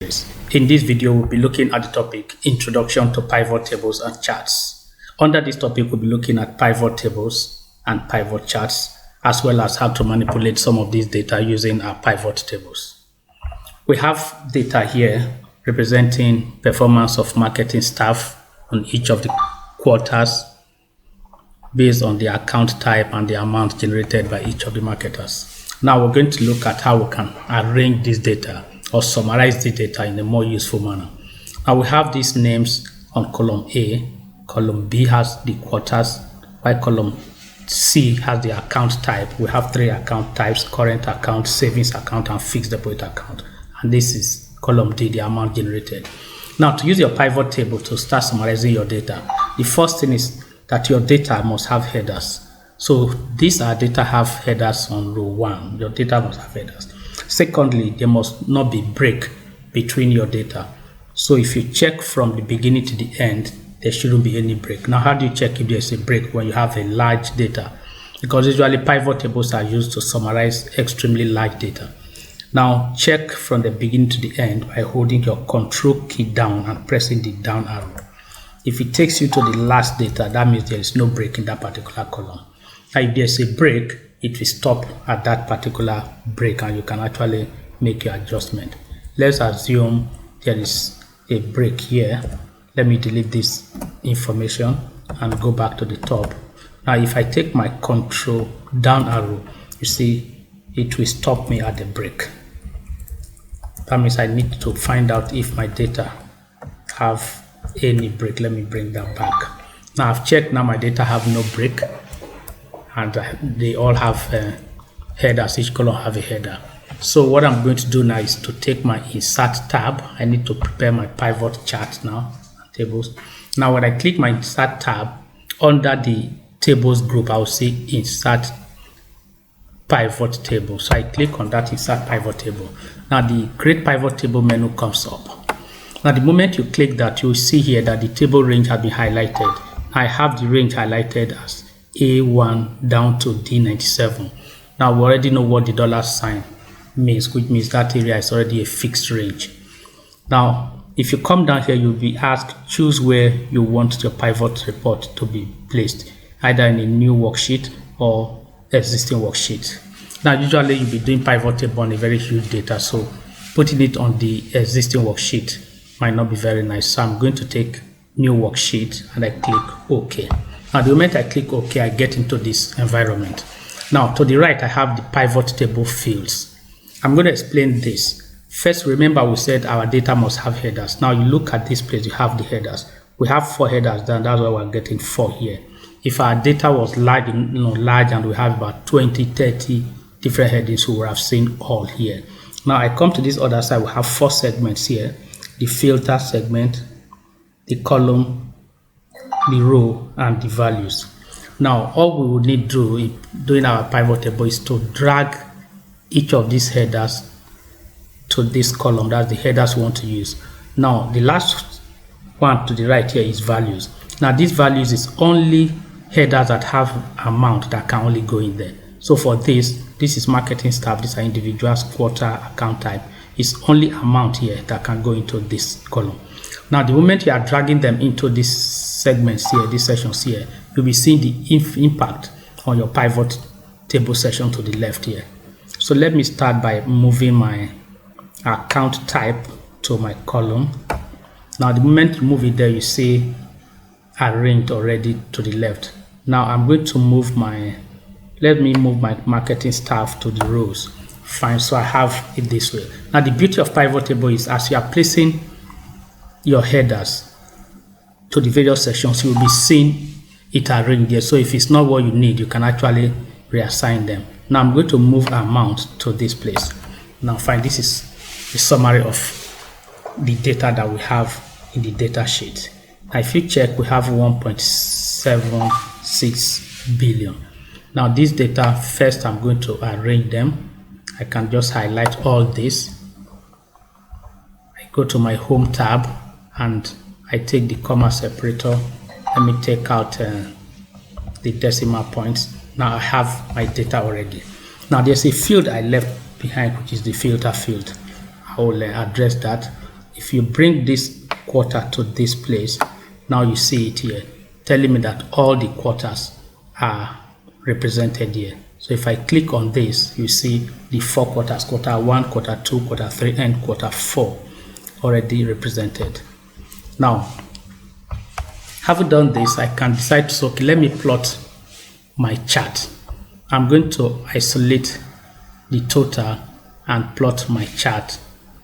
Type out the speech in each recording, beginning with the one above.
In this video, we'll be looking at the topic Introduction to Pivot Tables and Charts. Under this topic, we'll be looking at pivot tables and pivot charts, as well as how to manipulate some of these data using our pivot tables. We have data here representing performance of marketing staff on each of the quarters based on the account type and the amount generated by each of the marketers. Now we're going to look at how we can arrange this data or summarize the data in a more useful manner. Now we have these names on column A, column B has the quarters, while column C has the account type. We have three account types: current account, savings account, and fixed deposit account. And this is column D, the amount generated. Now to use your pivot table to start summarizing your data, the first thing is that your data must have headers. So these are data have headers on row 1. Your data must have headers. Secondly, there must not be break between your data. So if you check from the beginning to the end, there shouldn't be any break. Now, how do you check if there's a break when you have a large data? Because usually pivot tables are used to summarize extremely large data. Now, check from the beginning to the end by holding your control key down and pressing the down arrow. If it takes you to the last data, that means there is no break in that particular column. Now, if there's a break, it will stop at that particular break and you can actually make your adjustment. Let's assume there is a break here. Let me delete this information and go back to the top. Now if I take my control down arrow, you see it will stop me at the break. That means I need to find out if my data have any break. Let me bring that back. Now I've checked, now my data have no break, and they all have headers. Each column have a header. So what I'm going to do now is to take my insert tab. I need to prepare my pivot chart now, tables. Now when I click my insert tab, under the tables group, I'll see insert pivot table. So I click on that insert pivot table. Now the create pivot table menu comes up. Now the moment you click that, you'll see here that the table range has been highlighted. I have the range highlighted as A1 down to D97. Now we already know what the dollar sign means, which means that area is already a fixed range. Now if you come down here, you'll be asked choose where you want your pivot report to be placed, either in a new worksheet or existing worksheet. Now usually you'll be doing pivot table on a very huge data, so putting it on the existing worksheet might not be very nice. So I'm going to take new worksheet and I click OK. Now the moment I click OK, I get into this environment. Now to the right, I have the pivot table fields. I'm going to explain this. First, remember we said our data must have headers. Now you look at this place, you have the headers. We have 4 headers, then that's why we're getting 4 here. If our data was large, large and we have about 20, 30 different headings, we would have seen all here. Now I come to this other side, we have 4 segments here. The filter segment, the column, the row, and the values. Now all we would need to do in doing our pivot table is to drag each of these headers to this column. That's the headers we want to use. Now the last one to the right here is values. Now these values is only headers that have amount that can only go in there. So for this is marketing staff, these are individuals, quarter, account type. It's only amount here that can go into this column. Now the moment you are dragging them into these segments here, these sections here, you'll be seeing the impact on your pivot table section to the left here. So let me start by moving my account type to my column. Now the moment you move it there, you see arranged already to the left. Now I'm going to move let me move my marketing staff to the rows. Fine, so I have it this way. Now the beauty of pivot table is as you are placing your headers to the various sections, you will be seeing it arranged there. So if it's not what you need, you can actually reassign them. Now I'm going to move amount to this place. Now fine, this is the summary of the data that we have in the data sheet. Now if you check, we have 1.76 billion. Now this data, first I'm going to arrange them. I can just highlight all this. I go to my home tab and I take the comma separator. Let me take out the decimal points. Now I have my data already. Now there's a field I left behind, which is the filter field. I will address that. if you bring this quarter to this place, now you see it here, telling me that all the quarters are represented here. So if I click on this, you see the 4 quarters, quarter 1, quarter 2, quarter 3, and quarter 4 already represented. Now, having done this, I can decide to say, okay, let me plot my chart. I'm going to isolate the total and plot my chart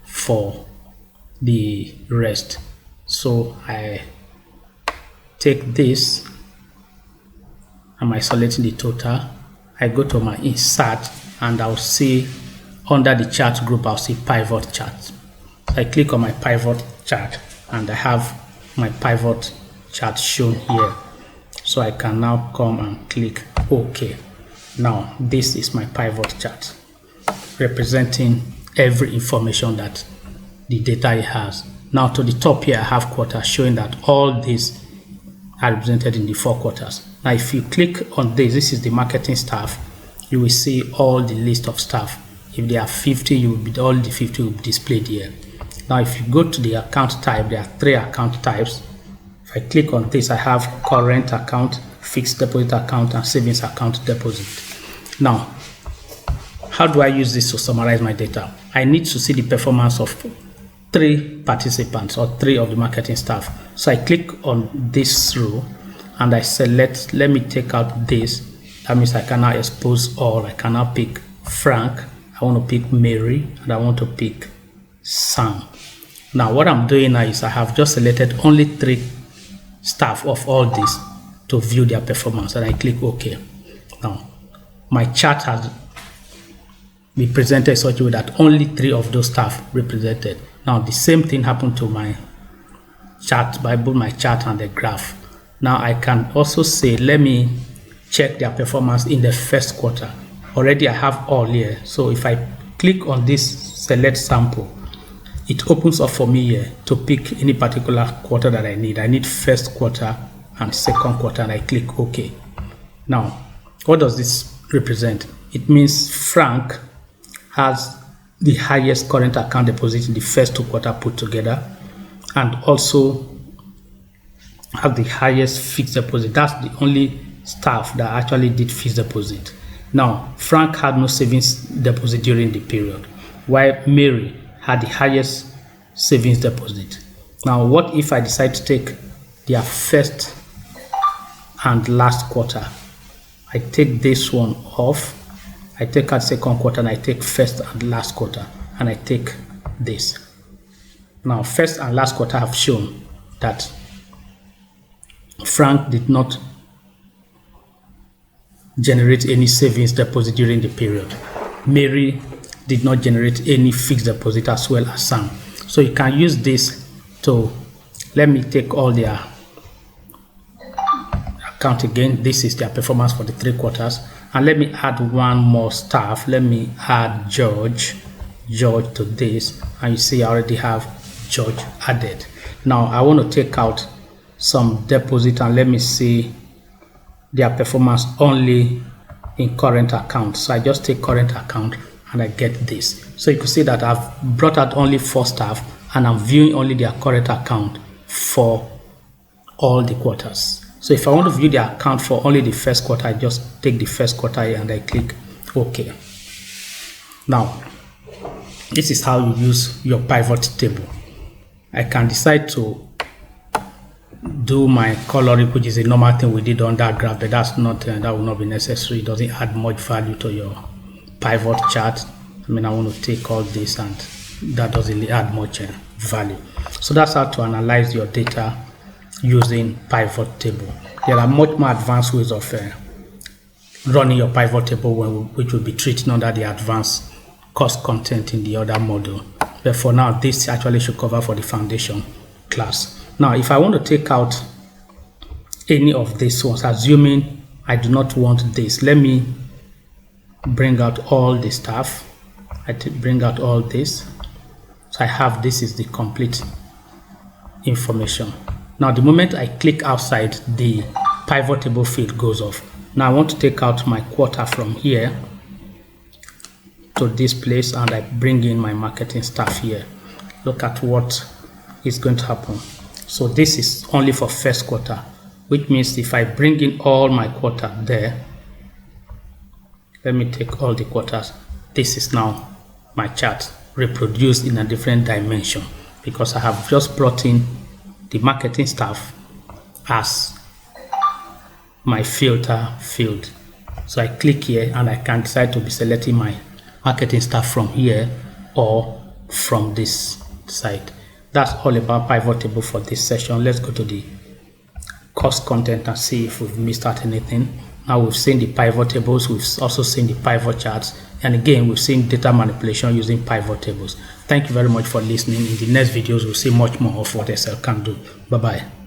for the rest. So I take this, I'm isolating the total. I go to my insert and I'll see under the chart group, I'll see pivot chart. So I click on my pivot chart and I have my pivot chart shown here. So I can now come and click OK. Now this is my pivot chart representing every information that the data it has. Now to the top here I have quarters showing that all these are represented in the 4 quarters. Now if you click on this is the marketing staff, you will see all the list of staff. If there are 50, all the 50 will be displayed here. Now if you go to the account type, there are 3 account types. If I click on this, I have current account, fixed deposit account, and savings account deposit. Now, how do I use this to summarize my data? I need to see the performance of 3 participants or 3 of the marketing staff. So I click on this row and I select, let me take out this. That means I can now expose all. I can now pick Frank, I want to pick Mary, and I want to pick Sam. Now what I'm doing now is I have just selected only 3 staff of all this to view their performance, and I click OK. Now my chart has been presented in such a way that only 3 of those staff represented. Now the same thing happened to my chart by both my chart and the graph. Now I can also say, let me check their performance in the first quarter. Already I have all here. So if I click on this select sample, it opens up for me here to pick any particular quarter that I need. I need first quarter and second quarter, and I click OK. Now, what does this represent? It means Frank has the highest current account deposit in the first 2 quarters put together, and also have the highest fixed deposit. That's the only staff that actually did fixed deposit. Now, Frank had no savings deposit during the period, while Mary had the highest savings deposit. Now, what if I decide to take their first and last quarter? I take this one off, I take out second quarter, and I take first and last quarter, and I take this. Now, first and last quarter have shown that Frank did not generate any savings deposit during the period. Mary did not generate any fixed deposit, as well as Sam. So you can use this to, let me take all their account again. This is their performance for the 3 quarters. And let me add one more staff. Let me add George to this. And you see I already have George added. Now I want to take out some deposit and let me see their performance only in current account. So I just take current account and I get this. So you can see that I've brought out only 4 staff and I'm viewing only their current account for all the quarters. So if I want to view their account for only the first quarter, I just take the first quarter here and I click OK. Now, this is how you use your pivot table. I can decide to do my coloring, which is a normal thing we did on that graph, but that's not that will not be necessary. It doesn't add much value to your pivot chart. I mean, I want to take all this, and that doesn't really add much value. So that's how to analyze your data using pivot table. There are much more advanced ways of running your pivot table, which will be treated under the advanced cost content in the other module. But for now, this actually should cover for the foundation class. Now, if I want to take out any of these ones, assuming I do not want this, let me bring out all the stuff. I bring out all this. So I have, this is the complete information. Now, the moment I click outside, the pivot table field goes off. Now I want to take out my quarter from here to this place, and I bring in my marketing staff here. Look at what is going to happen. So this is only for first quarter, which means if I bring in all my quarter there, let me take all the quarters. This is now my chart reproduced in a different dimension because I have just brought in the marketing staff as my filter field. So I click here and I can decide to be selecting my marketing staff from here or from this side. That's all about pivot table for this session. Let's go to the course content and see if we've missed out anything. Now we've seen the pivot tables, we've also seen the pivot charts, and again we've seen data manipulation using pivot tables. Thank you very much for listening. In the next videos we'll see much more of what Excel can do. Bye bye.